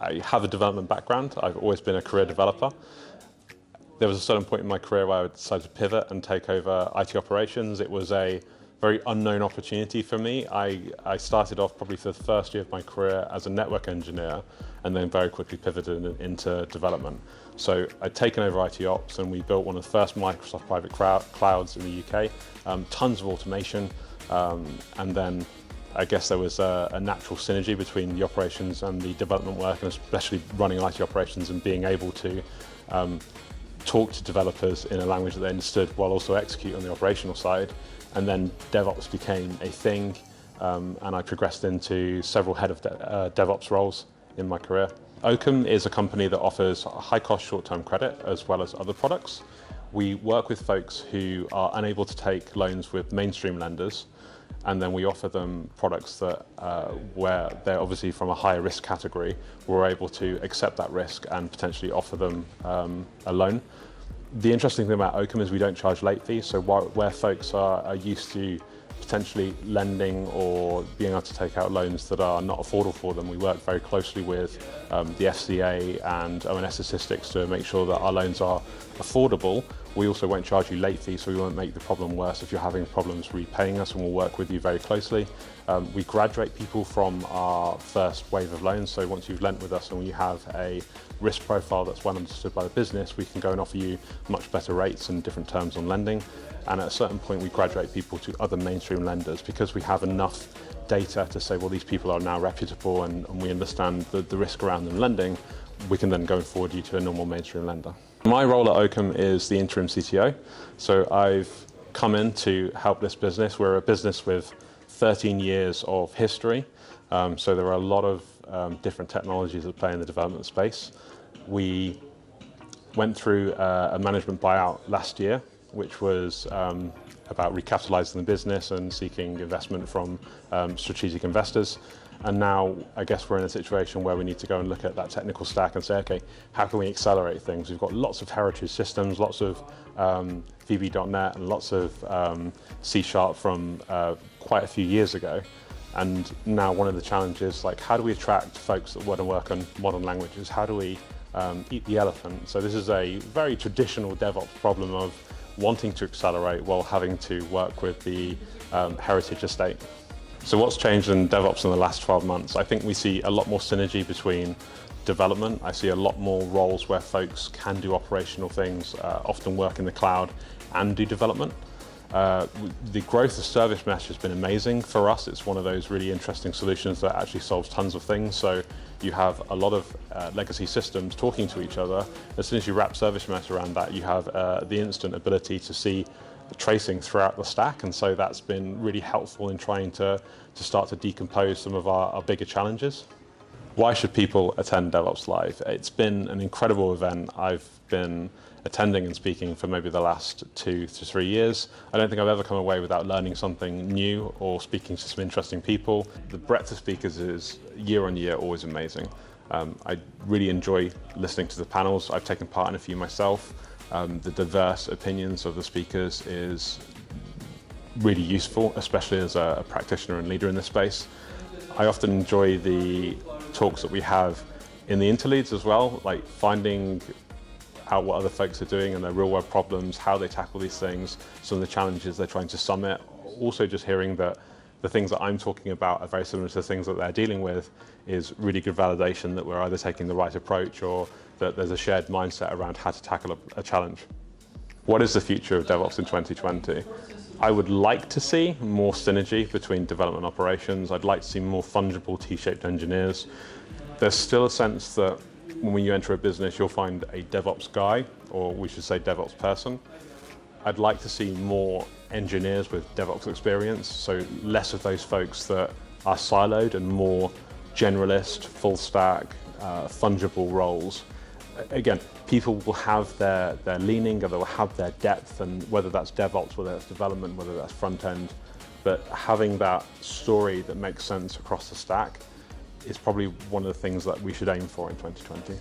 I have a development background. I've always been a career developer. There was a certain point in my career where I decided to pivot and take over IT operations. It was a very unknown opportunity for me. I started off probably for the first year of my career as a network engineer and then very quickly pivoted into development. So I'd taken over IT ops and we built one of the first Microsoft private clouds in the UK, tons of automation, and then I guess there was a natural synergy between the operations and the development work, and especially running IT operations and being able to talk to developers in a language that they understood while also execute on the operational side. And then DevOps became a thing, and I progressed into several head of DevOps roles in my career. Oakham is a company that offers high-cost short-term credit as well as other products. We work with folks who are unable to take loans with mainstream lenders, and then we offer them products that where they're obviously from a higher risk category. We're able to accept that risk and potentially offer them a loan. The interesting thing about Oakham is we don't charge late fees, so where folks are used to potentially lending or being able to take out loans that are not affordable for them, we work very closely with the FCA and ONS statistics to make sure that our loans are affordable. We also won't charge you late fees, so we won't make the problem worse if you're having problems repaying us, and we'll work with you very closely. We graduate people from our first wave of loans, so once you've lent with us and you have a risk profile that's well understood by the business, we can go and offer you much better rates and different terms on lending. And at a certain point, we graduate people to other mainstream lenders because we have enough data to say, well, these people are now reputable and we understand the risk around them lending. We can then go and forward you to a normal mainstream lender. My role at Oakham is the interim CTO. So I've come in to help this business. We're a business with 13 years of history. So there are a lot of different technologies that play in the development space. We went through a management buyout last year, which was about recapitalizing the business and seeking investment from strategic investors. And now I guess we're in a situation where we need to go and look at that technical stack and say, okay, how can we accelerate things? We've got lots of heritage systems, lots of VB.NET and lots of C# from quite a few years ago. And now one of the challenges, like how do we attract folks that want to work on modern languages? How do we eat the elephant? So this is a very traditional DevOps problem of wanting to accelerate while having to work with the heritage estate. So what's changed in DevOps in the last 12 months? I think we see a lot more synergy between development. I see a lot more roles where folks can do operational things, often work in the cloud and do development. The growth of service mesh has been amazing for us. It's one of those really interesting solutions that actually solves tons of things. So you have a lot of legacy systems talking to each other. As soon as you wrap service mesh around that, you have the instant ability to see tracing throughout the stack, and so that's been really helpful in trying to start to decompose some of our bigger challenges. Why should people attend DevOps Live? It's been an incredible event. I've been attending and speaking for maybe the last 2 to 3 years. I don't think I've ever come away without learning something new or speaking to some interesting people. The breadth of speakers is year on year always amazing. I really enjoy listening to the panels. I've taken part in a few myself. The diverse opinions of the speakers is really useful, especially as a practitioner and leader in this space. I often enjoy the talks that we have in the interludes as well, like finding out what other folks are doing and their real world problems, how they tackle these things, some of the challenges they're trying to summit. Also just hearing that the things that I'm talking about are very similar to the things that they're dealing with is really good validation that we're either taking the right approach or that there's a shared mindset around how to tackle a challenge. What is the future of DevOps in 2020? I would like to see more synergy between development operations. I'd like to see more fungible T-shaped engineers. There's still a sense that when you enter a business, you'll find a DevOps guy, or we should say DevOps person. I'd like to see more engineers with DevOps experience, so less of those folks that are siloed and more generalist, full stack, fungible roles. Again, people will have their leaning, or they'll have their depth, and whether that's DevOps, whether that's development, whether that's front end, but having that story that makes sense across the stack is probably one of the things that we should aim for in 2020.